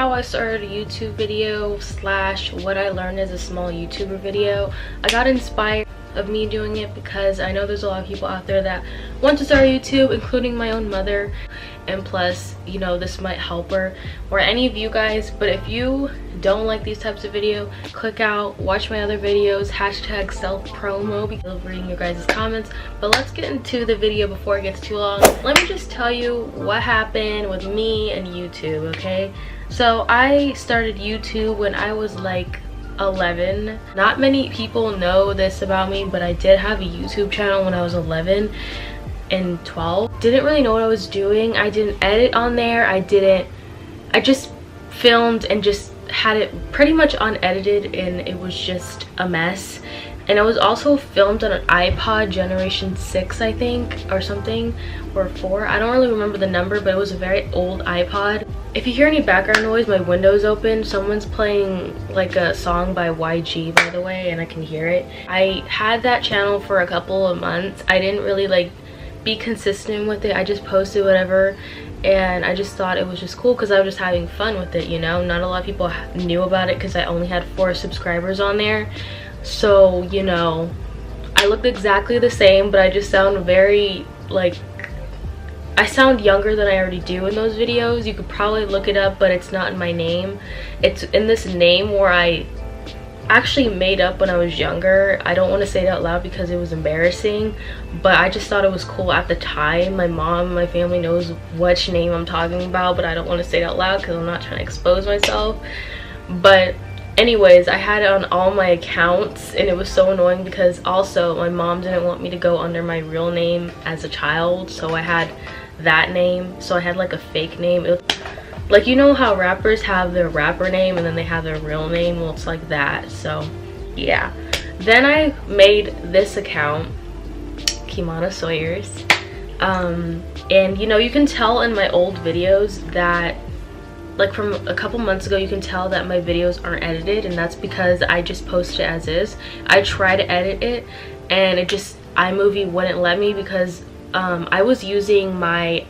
how I started a YouTube video slash what I learned as a small YouTuber video. I got inspired of me doing it because I know there's a lot of people out there that want to start YouTube, including my own mother, and plus, you know, this might help her or any of you guys. But if you don't like these types of video, click out, watch my other videos, hashtag self promo, because I'm reading your guys' comments. But let's get into the video before it gets too long. Let me just tell you what happened with me and YouTube, okay? So I started YouTube when I was like 11. Not many people know this about me, but I did have a YouTube channel when I was 11 and 12. Didn't really know what I was doing. I didn't edit on there. I just filmed and just had it pretty much unedited, and it was just a mess. And it was also filmed on an iPod Generation 6, I think, or something, or 4. I don't really remember the number, but it was a very old iPod. If you hear any background noise, my window's open. Someone's playing like a song by YG, by the way, and I can hear it. I had that channel for a couple of months. I didn't really like be consistent with it. I just posted whatever, and I just thought it was just cool because I was just having fun with it, you know. Not a lot of people knew about it because I only had 4 subscribers on there. So, you know, I look exactly the same, but I just sound very, like, I sound younger than I already do in those videos. You could probably look it up, but it's not in my name. It's in this name where I actually made up when I was younger. I don't want to say it out loud because it was embarrassing, but I just thought it was cool at the time. My mom, my family knows which name I'm talking about, but I don't want to say it out loud because I'm not trying to expose myself. But anyways, I had it on all my accounts, and it was so annoying because also my mom didn't want me to go under my real name as a child, so I had that name. So I had like a fake name. Like, you know how rappers have their rapper name and then they have their real name? Well, it's like that. So yeah, then I made this account, Kimana Sawyers, and you know, you can tell in my old videos that, like, from a couple months ago, you can tell that my videos aren't edited, and that's because I just post it as is. I try to edit it, and it just, iMovie wouldn't let me because I was using my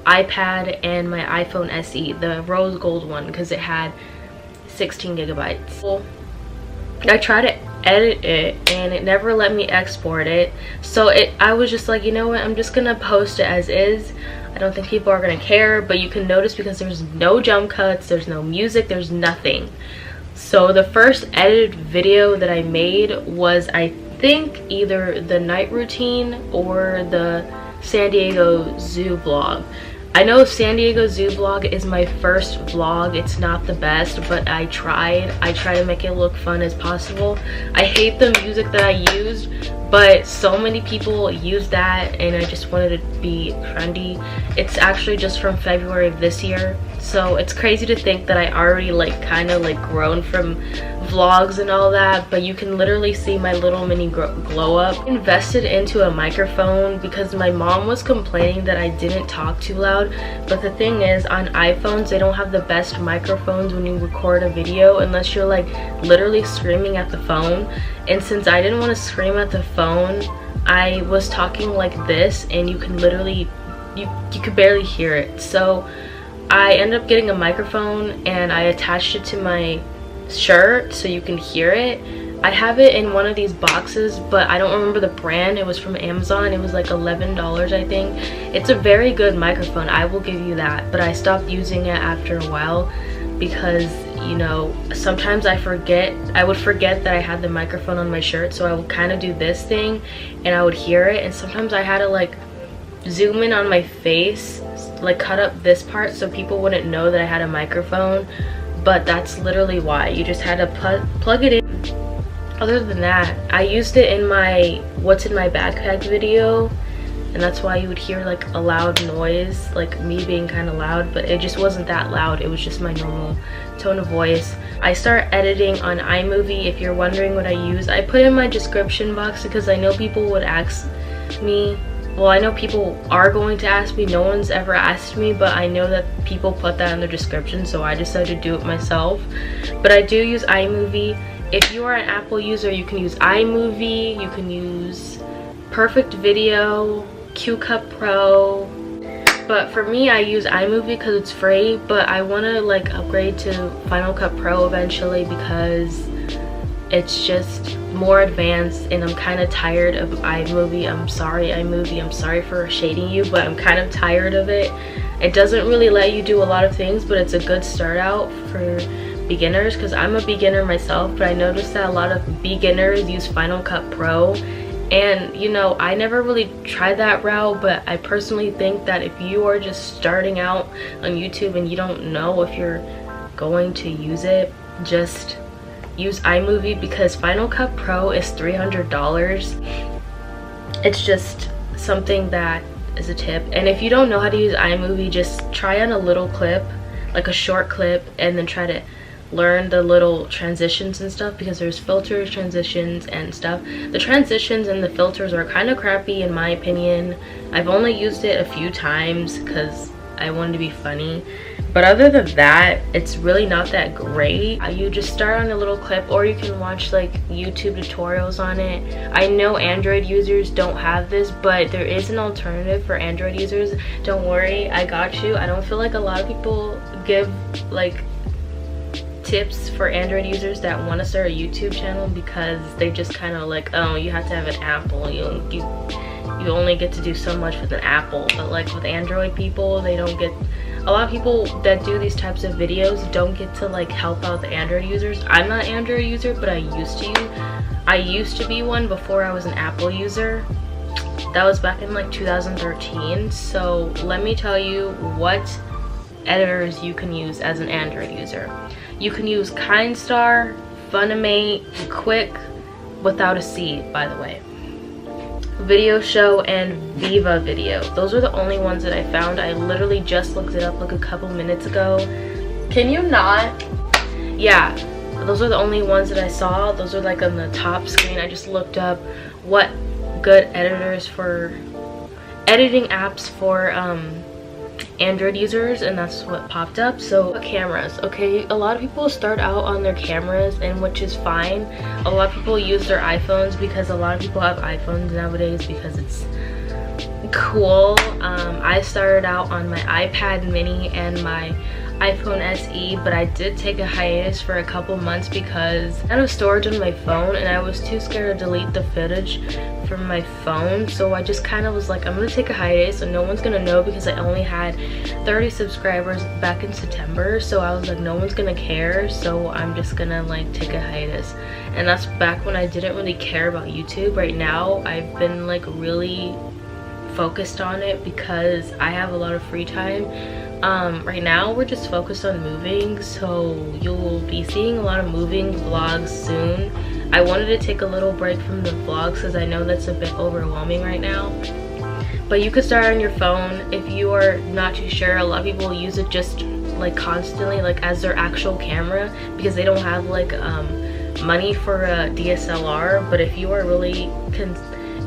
iPad and my iPhone SE, the rose gold one, because it had 16 gigabytes. Well, I tried to edit it and it never let me export it, so I was just like, you know what, I'm just gonna post it as is. I don't think people are gonna care, but you can notice because there's no jump cuts, there's no music, there's nothing. So the first edited video that I made was, I think, either the night routine or the San Diego Zoo vlog. I know San Diego Zoo vlog is my first vlog. It's not the best, but I tried to make it look fun as possible. I hate the music that I used, but so many people use that, and I just wanted to be trendy. It's actually just from February of this year, so it's crazy to think that I already like kind of like grown from vlogs and all that, but you can literally see my little mini glow up. I invested into a microphone because my mom was complaining that I didn't talk too loud, but the thing is, on iPhones they don't have the best microphones when you record a video unless you're like literally screaming at the phone. And since I didn't want to scream at the phone, I was talking like this, and you can literally, you could barely hear it. So I ended up getting a microphone and I attached it to my shirt so you can hear it. I have it in one of these boxes, but I don't remember the brand. It was from Amazon. It was like $11, I think. It's a very good microphone, I will give you that, but I stopped using it after a while because, you know, sometimes I would forget that I had the microphone on my shirt, so I would kind of do this thing and I would hear it, and sometimes I had to like zoom in on my face, like cut up this part so people wouldn't know that I had a microphone. But that's literally why. You just had to plug it in. Other than that, I used it in my what's in my backpack video, and that's why you would hear like a loud noise, like me being kind of loud, but it just wasn't that loud. It was just my normal tone of voice. I start editing on iMovie. If you're wondering what I use, I put in my description box because I know people would ask me. Well, I know people are going to ask me. No one's ever asked me, but I know that people put that in the description, so I decided to do it myself. But I do use iMovie. If you are an Apple user, you can use iMovie, you can use Perfect Video, QCut Pro. But for me, I use iMovie because it's free, but I want to like upgrade to Final Cut Pro eventually because it's just more advanced, and I'm kind of tired of iMovie. I'm sorry, iMovie, I'm sorry for shading you, but I'm kind of tired of it. It doesn't really let you do a lot of things, but it's a good start out for beginners because I'm a beginner myself, but I noticed that a lot of beginners use Final Cut Pro. And you know, I never really tried that route, but I personally think that if you are just starting out on YouTube and you don't know if you're going to use it, just use iMovie because Final Cut Pro is $300. It's just something that is a tip. And if you don't know how to use iMovie, just try on a little clip, like a short clip, and then try to learn the little transitions and stuff, because there's filters, transitions, and stuff. The transitions and the filters are kind of crappy in my opinion. I've only used it a few times because I wanted to be funny, but other than that, it's really not that great. You just start on a little clip, or you can watch like YouTube tutorials on it. I know Android users don't have this, but there is an alternative for Android users. Don't worry, I got you. I don't feel like a lot of people give like tips for Android users that want to start a YouTube channel because they just kind of like, oh, you have to have an Apple, you only get to do so much with an Apple. But like with Android people, they don't get, a lot of people that do these types of videos don't get to like help out the Android users. I'm not an Android user, but I used to be one before I was an Apple user. That was back in like 2013. So let me tell you what editors you can use as an Android user. You can use KindStar, Funimate, Quick, without a C, by the way, Video Show, and Viva Video. Those are the only ones that I found. I literally just looked it up like a couple minutes ago. Can you not? Yeah, those are the only ones that I saw. Those are like on the top screen. I just looked up what good editors for editing apps for Android users, and that's what popped up. So cameras, okay, a lot of people start out on their cameras, and which is fine. A lot of people use their iPhones because a lot of people have iPhones nowadays because it's cool. I started out on my iPad mini and my iPhone SE, but I did take a hiatus for a couple months because I had a storage on my phone and I was too scared to delete the footage from my phone. So I just kind of was like, I'm gonna take a hiatus and no one's gonna know because I only had 30 subscribers back in September. So I was like, no one's gonna care, so I'm just gonna like take a hiatus. And that's back when I didn't really care about YouTube. Right now I've been like really focused on it because I have a lot of free time. Right now we're just focused on moving, so you'll be seeing a lot of moving vlogs soon. I wanted to take a little break from the vlogs because I know that's a bit overwhelming right now, but you could start on your phone if you are not too sure. A lot of people use it just like constantly, like as their actual camera, because they don't have like money for a DSLR. But if you are really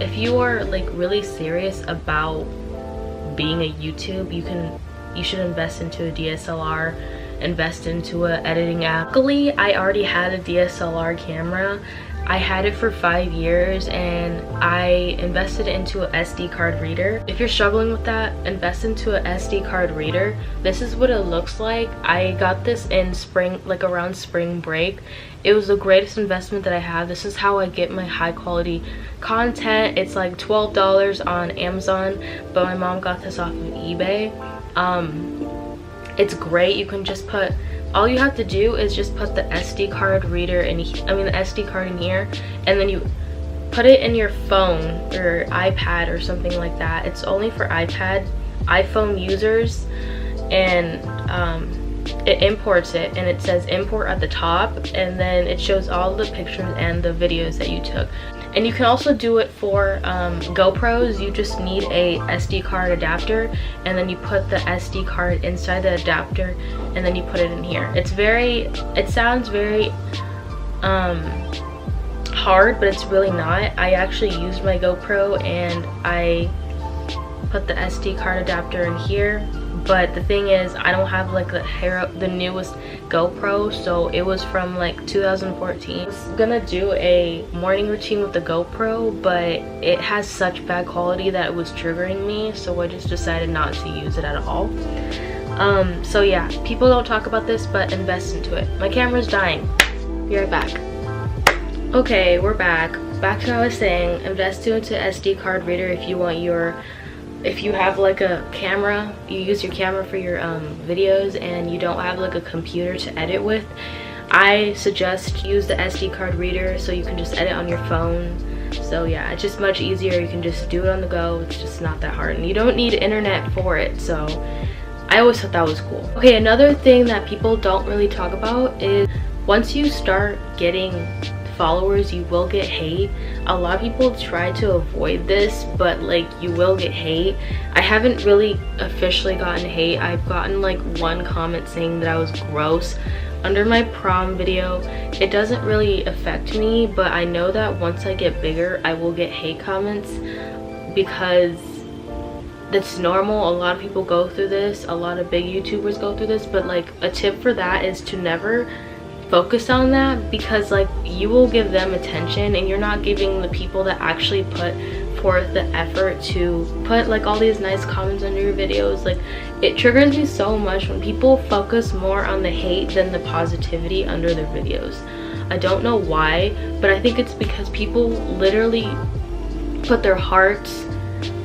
if you are like really serious about being a YouTube, you should invest into a DSLR, invest into an editing app. Luckily, I already had a DSLR camera. I had it for 5 years and I invested into an SD card reader. If you're struggling with that, invest into an SD card reader. This is what it looks like. I got this in spring, like around spring break. It was the greatest investment that I have. This is how I get my high quality content. It's like $12 on Amazon, but my mom got this off of eBay. It's great. You can just put, all you have to do is just put the SD card reader in, the SD card in here, and then you put it in your phone or iPad or something like that. It's only for iPhone users, and it imports it, and it says import at the top, and then it shows all the pictures and the videos that you took. And you can also do it for GoPros. You just need a SD card adapter, and then you put the SD card inside the adapter, and then you put it in here. It sounds very hard, but it's really not. I actually used my GoPro and I put the SD card adapter in here, but the thing is, I don't have like the newest GoPro, so it was from like 2014. I was gonna do a morning routine with the GoPro, but it has such bad quality that it was triggering me, so I just decided not to use it at all. So yeah, people don't talk about this, but invest into it. My camera's dying. Be right back. Okay, we're back to what I was saying. Invest into SD card reader if you have like a camera, you use your camera for your videos and you don't have like a computer to edit with. I suggest use the SD card reader so you can just edit on your phone. So yeah, it's just much easier. You can just do it on the go. It's just not that hard, and you don't need internet for it. So I always thought that was cool. Okay, another thing that people don't really talk about is once you start getting followers, you will get hate. A lot of people try to avoid this, but like you will get hate. I haven't really officially gotten hate. I've gotten like one comment saying that I was gross under my prom video. It doesn't really affect me, but I know that once I get bigger I will get hate comments because that's normal. A lot of people go through this, a lot of big YouTubers go through this, but like a tip for that is to never focus on that, because like you will give them attention and you're not giving the people that actually put forth the effort to put like all these nice comments under your videos. Like it triggers me so much when people focus more on the hate than the positivity under their videos. I don't know why, but I think it's because people literally put their hearts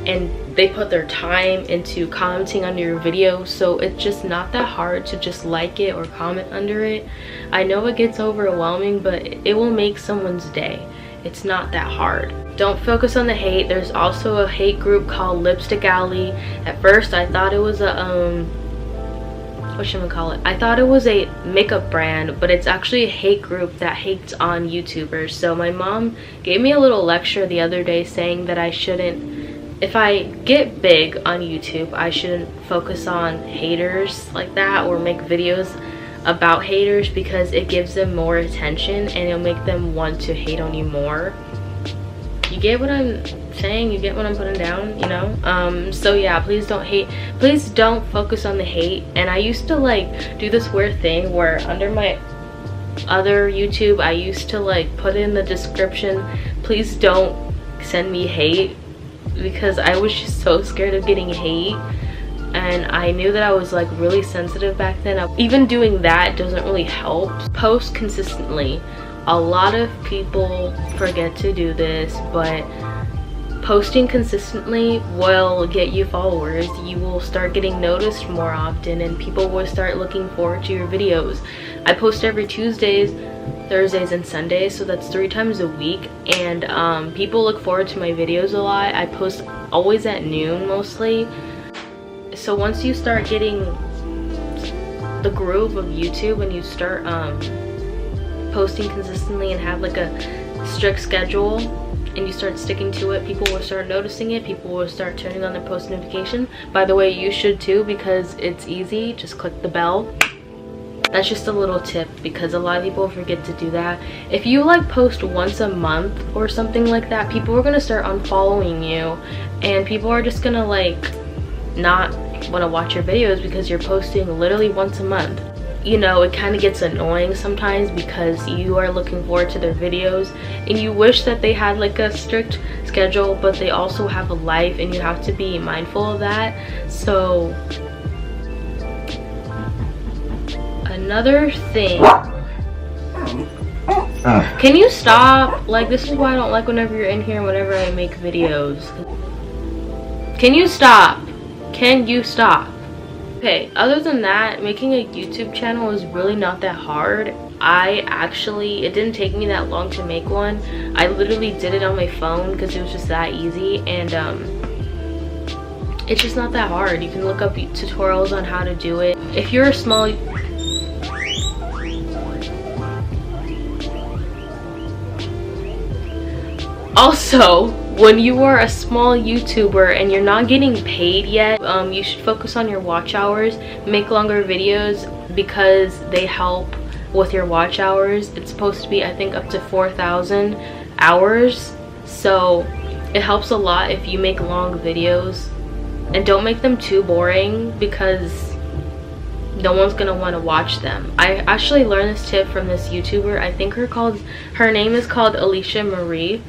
and they put their time into commenting under your video, so it's just not that hard to just like it or comment under it. I know it gets overwhelming, but it will make someone's day. It's not that hard. Don't focus on the hate. There's also a hate group called Lipstick Alley. At first I thought it was a whatchamacallit, I thought it was a makeup brand, but it's actually a hate group that hates on YouTubers. So my mom gave me a little lecture the other day saying that I shouldn't, if I get big on YouTube, I shouldn't focus on haters like that or make videos about haters, because it gives them more attention and it'll make them want to hate on you more. You get what I'm saying? You get what I'm putting down, you know? So yeah, please don't hate. Please don't focus on the hate. And I used to like do this weird thing where under my other YouTube, I used to like put in the description, please don't send me hate, because I was just so scared of getting hate, and I knew that I was like really sensitive back then. Even doing that doesn't really help. Post consistently. A lot of people forget to do this, but posting consistently will get you followers. You will start getting noticed more often and people will start looking forward to your videos. I post every Tuesdays, Thursdays, and Sundays, so that's 3 times a week, and people look forward to my videos a lot. I post always at noon mostly. So once you start getting the groove of YouTube and you start posting consistently and have like a strict schedule and you start sticking to it, people will start noticing it. People will start turning on their post notification. By the way, you should too, because it's easy. Just click the bell. That's just a little tip, because a lot of people forget to do that. If you like post once a month or something like that, people are gonna start unfollowing you, and people are just gonna like not want to watch your videos because you're posting literally once a month. You know, it kind of gets annoying sometimes because you are looking forward to their videos and you wish that they had like a strict schedule, but they also have a life and you have to be mindful of that. So another thing, can you stop? Like, this is why I don't like whenever you're in here and whenever I make videos. Can you stop? Can you stop? Okay, other than that, making a YouTube channel is really not that hard. It didn't take me that long to make one. I literally did it on my phone because it was just that easy, and it's just not that hard. You can look up tutorials on how to do it. If you're a small... Also, when you are a small YouTuber and you're not getting paid yet, you should focus on your watch hours. Make longer videos because they help with your watch hours. It's supposed to be, I think, up to 4,000 hours. So it helps a lot if you make long videos. and don't make them too boring because no one's gonna want to watch them. I actually learned this tip from this YouTuber. I think her name is called Alicia Marie.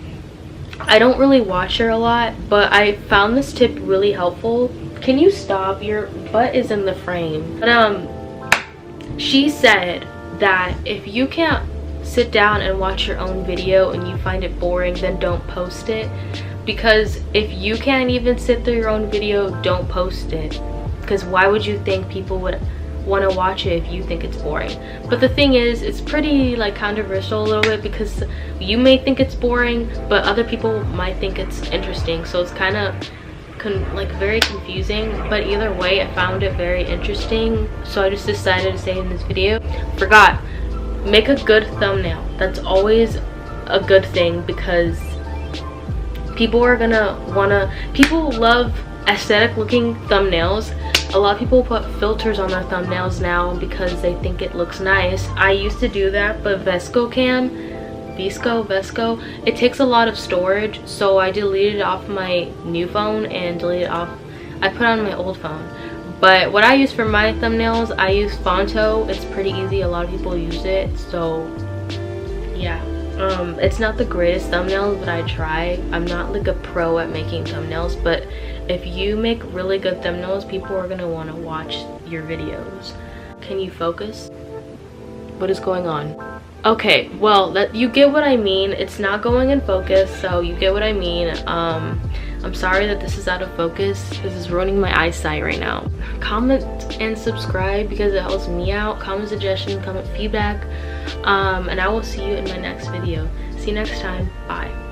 I don't really watch her a lot, but I found this tip really helpful. Can you stop? Your butt is in the frame. But she said that if you can't sit down and watch your own video and you find it boring, then don't post it. Because if you can't even sit through your own video, don't post it. Because why would you think people would want to watch it if you think it's boring? But the thing is, it's pretty like controversial a little bit, because you may think it's boring but other people might think it's interesting, so it's kind of like very confusing. But either way, I found it very interesting, so I just decided to say in this video. Forgot, make a good thumbnail. That's always a good thing, because people love aesthetic looking thumbnails. A lot of people put filters on their thumbnails now because they think it looks nice. I used to do that, but Vesco, it takes a lot of storage, so I deleted it off my new phone and I put it on my old phone. But what I use for my thumbnails, I use Fonto. It's pretty easy, a lot of people use it, so yeah. It's not the greatest thumbnails, but I try. I'm not like a pro at making thumbnails, but if you make really good thumbnails, people are gonna want to watch your videos. Can you focus? What is going on? Okay, well, you get what I mean. It's not going in focus, so you get what I mean. I'm sorry that this is out of focus. This is ruining my eyesight right now. Comment and subscribe because it helps me out. Comment suggestions, comment feedback, and I will see you in my next video. See you next time. Bye.